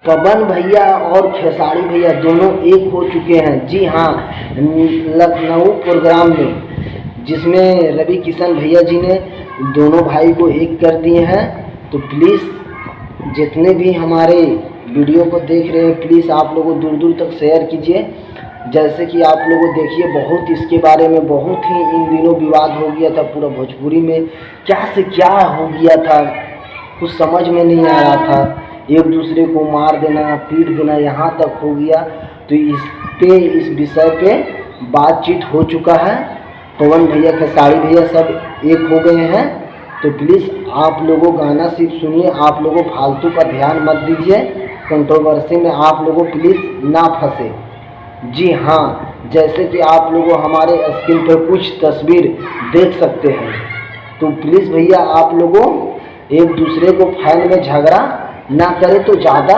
पवन भैया और खेसारी भैया दोनों एक हो चुके हैं। जी हाँ, लखनऊ प्रोग्राम में जिसमें रवि किशन भैया जी ने दोनों भाई को एक कर दिए हैं। तो प्लीज़ जितने भी हमारे वीडियो को देख रहे हैं, प्लीज़ आप लोगों दूर दूर तक शेयर कीजिए। जैसे कि आप लोगों देखिए, बहुत इसके बारे में बहुत ही इन दिनों विवाद हो गया था पूरा भोजपुरी में। क्या से क्या हो गया था, कुछ समझ में नहीं आ रहा था। एक दूसरे को मार देना, पीट देना, यहाँ तक हो गया। तो इस विषय पे बातचीत हो चुका है। पवन भैया, खेसारी भैया सब एक हो गए हैं। तो प्लीज़ आप लोगों गाना सिर्फ सुनिए, आप लोगों फालतू का ध्यान मत दीजिए, कंट्रोवर्सी में आप लोगों प्लीज़ ना फंसे। जी हाँ, जैसे कि आप लोगों हमारे स्क्रीन पर कुछ तस्वीर देख सकते हैं। तो प्लीज़ भैया आप लोगों एक दूसरे को फैन में झगड़ा ना करें तो ज़्यादा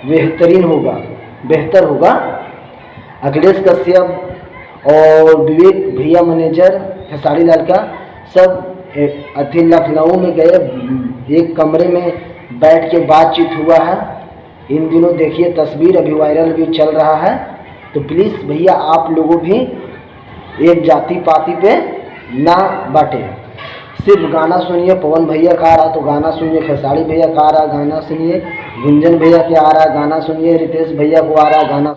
बेहतर होगा। अखिलेश कश्यप और विवेक भैया मैनेजर खेसारी लाल का सब लखनऊ में गए, एक कमरे में बैठ के बातचीत हुआ है। इन दिनों देखिए तस्वीर अभी वायरल भी चल रहा है। तो प्लीज़ भैया आप लोगों भी एक जाति पाति पे ना बांटे, सिर्फ गाना सुनिए। पवन भैया का आ रहा तो गाना सुनिए, खेसारी भैया का आ रहा गाना सुनिए, गुंजन भैया के आ रहा गाना सुनिए, रितेश भैया को आ रहा गाना